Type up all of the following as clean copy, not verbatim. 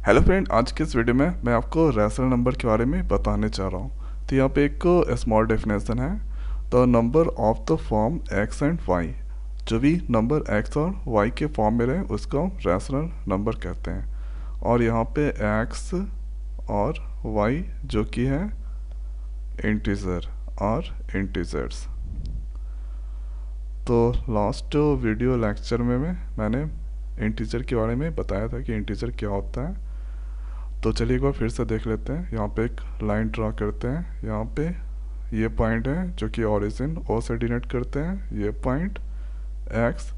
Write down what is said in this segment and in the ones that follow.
Hello friend, आज के इस वीडियो में मैं आपको रैशनल नंबर के बारे में बताने चाह रहा हूँ। तो यहाँ पे एक स्मॉल डेफिनेशन है। The number of the form x and y, जो भी नंबर एक्स और वाई के फॉर्म में रहे उसको हम रैशनल नंबर कहते हैं। और यहाँ पे एक्स और वाई जो कि है इंटीजर और इंटीजर्स। तो लास्ट वीडियो लेक्चर में मैंने इंटीजर के बारे में बताया था कि इंटीजर क्या होता है। तो चलिए एक बार फिर से देख लेते हैं। यहाँ पे एक लाइन ड्रा करते हैं। यहाँ पे ये पॉइंट है जो कि ओरिजिन ओ से डिनोट करते हैं, ये पॉइंट एक्स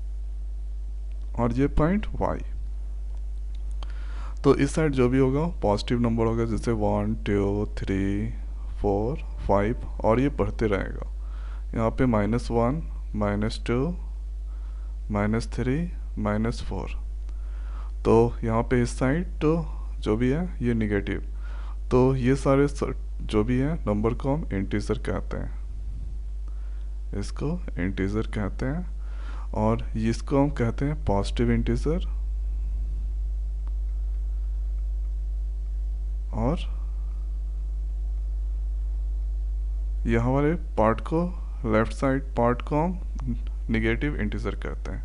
और ये पॉइंट वाई। तो इस साइड जो भी होगा पॉजिटिव नंबर होगा, जैसे 1 2 3 4 5 और ये बढ़ते रहेगा। यहाँ पे -1 -2 -3 -4। तो यहाँ पे इस साइड तो जो भी है ये निगेटिव। तो ये सारे जो भी है नंबर को हम इंटीजर कहते हैं, इसको इंटीजर कहते हैं। और इसको हम कहते हैं पॉजिटिव इंटीजर और यहाँ वाले पार्ट को, लेफ्ट साइड पार्ट को हम निगेटिव इंटीजर कहते हैं।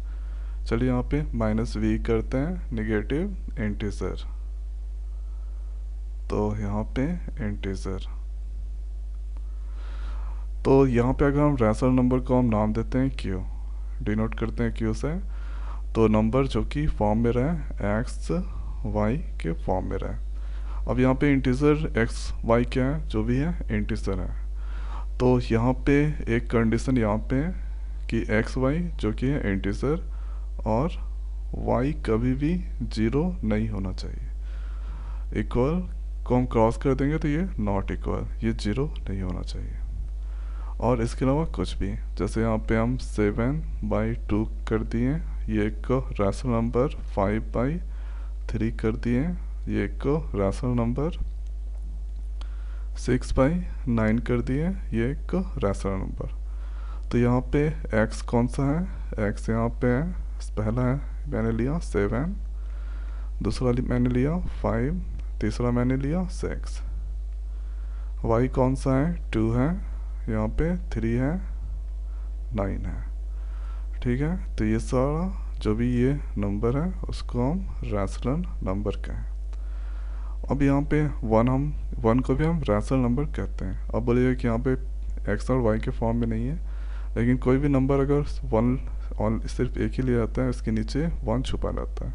चलिए यहाँ पे -v करते हैं, निगेटिव इंटीजर। तो यहाँ पे इंटीजर। तो यहाँ पे अगर हम रैशनल नंबर को हम नाम देते हैं क्यू, डिनोट करते हैं क्यू से। तो नंबर जो कि फॉर्म में रहे एक्स वाई के फॉर्म में रहे। अब यहाँ पे इंटीजर एक्स वाई क्या है, जो भी है इंटीजर है। तो यहाँ पे एक कंडीशन यहाँ पे है कि एक्स वाई जो कि है इंटीजर और वाई कभी भी 0 नहीं होना चाहिए। इक्वल को हम क्रॉस कर देंगे तो ये नॉट इक्वल, ये 0 नहीं होना चाहिए। और इसके अलावा कुछ भी, जैसे यहाँ पे हम 7/2 कर दिए, ये एक रैशनल नंबर 5/3 कर दिए, ये एक रैशनल नंबर 6/9 कर दिए, ये एक रैशनल नंबर। तो यहाँ पे x कौन सा है, x यहाँ पे है, पहला है मैंने लिया 7, दूसरा मैंने लिया 5, तीसरा मैंने लिया 6। y कौन सा है, 2 है, यहाँ पे 3 है, 9 है। ठीक है, तो ये सारा जो भी ये नंबर है उसको हम रैशनल नंबर कहें। अब यहाँ पे 1 को भी हम रैशनल नंबर कहते हैं। अब बोलिए कि यहाँ पे x और y के फॉर्म में नहीं है, लेकिन कोई भी नंबर अगर 1 सिर्फ एक ही लिया जाता है, इसके नीचे 1 छुपा रहता है।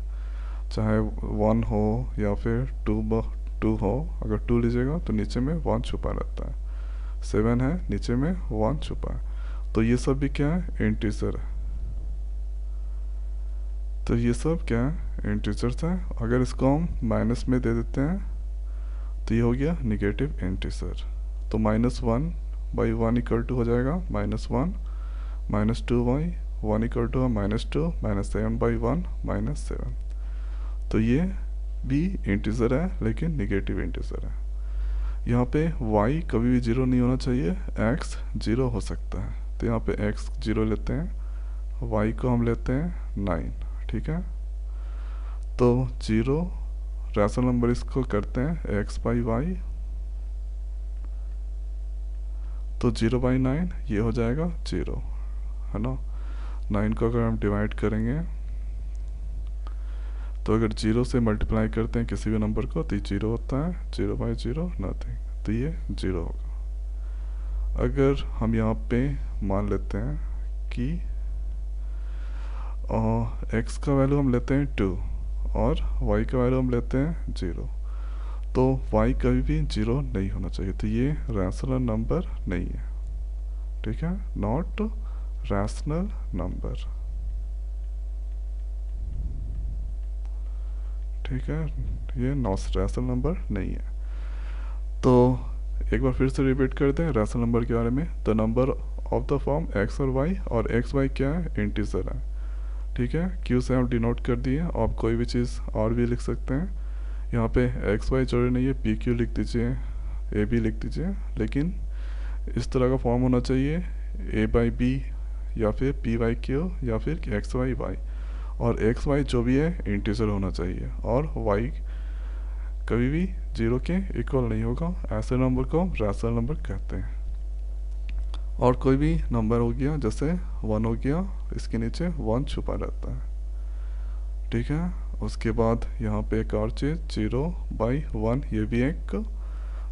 चाहे 1 हो या फिर 2 हो, अगर 2 लीजिएगा तो नीचे में 1 छुपा रहता है। 7 है, नीचे में 1 छुपा है। तो ये सब भी क्या है, इंटीजर है। तो ये सब क्या है, इंटीजर्स है। अगर इसको हम माइनस में दे देते हैं तो ये हो गया निगेटिव इंटीजर। तो -1/1 इक्वल टू हो जाएगा -1, -2y 1 इक्वल टू -2, -7/1 -7। तो ये भी इंटीजर है लेकिन निगेटिव इंटीजर है। यहाँ पे y कभी भी 0 नहीं होना चाहिए, x 0 हो सकता है। तो यहाँ पे x 0 लेते हैं, y को हम लेते हैं 9। ठीक है, तो 0 रैशनल नंबर इसको करते हैं x/y। तो 0/9 ये हो जाएगा 0, है ना। 9 को अगर हम डिवाइड करेंगे तो अगर 0 से मल्टीप्लाई करते हैं किसी भी नंबर को तो ये 0 होता है, 0/0 नथिंग, तो ये 0 होगा। अगर हम यहाँ पे मान लेते हैं कि x का वैल्यू हम लेते हैं 2 और y का वैल्यू हम लेते हैं 0, तो y कभी भी 0 नहीं होना चाहिए। तो ये रैशनल नंबर नहीं है। ठीक है, नॉट रैशनल नंबर। ठीक है, ये नॉट रैशनल नंबर नहीं है। तो एक बार फिर से रिपीट करते हैं रैशनल नंबर के बारे में। The number of the form x और y, और x y क्या है, इंटीजर है। ठीक है, q से हम डिनोट कर दिए। आप कोई भी चीज़ और भी लिख सकते हैं। यहाँ पे एक्स वाई जरूरी नहीं है, पी क्यू लिख दीजिए, ए बी लिख दीजिए, लेकिन इस तरह का फॉर्म होना चाहिए a/b या फिर p/q या फिर x/y। और x y जो भी है इंटीजर होना चाहिए, और y कभी भी 0 के इक्वल नहीं होगा, ऐसे नंबर को हम रैशनल नंबर कहते हैं। और कोई भी नंबर हो गया, जैसे 1 हो गया, इसके नीचे 1 छुपा रहता है, ठीक है। उसके बाद यहाँ पे एक और चीज़ 0/1, ये भी एक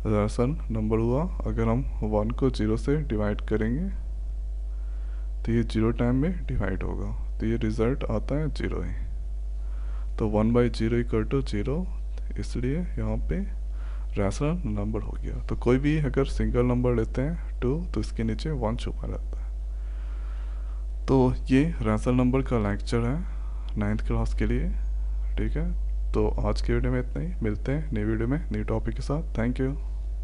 रैशनल नंबर हुआ। अगर हम 1 को 0 से डिवाइड करेंगे तो ये 0 टाइम में डिवाइड होगा, तो ये रिजल्ट आता है 0 ही। तो 1/0 इक्वल टू 0, इसलिए यहाँ पे रैशनल नंबर हो गया। तो कोई भी अगर सिंगल नंबर लेते हैं 2, तो इसके नीचे 1 छुपा रहता है। तो ये रैशनल नंबर का लेक्चर है 9th क्लास के लिए, ठीक है। तो आज के वीडियो में इतना ही, मिलते हैं नई वीडियो में नई टॉपिक के साथ। Thank you.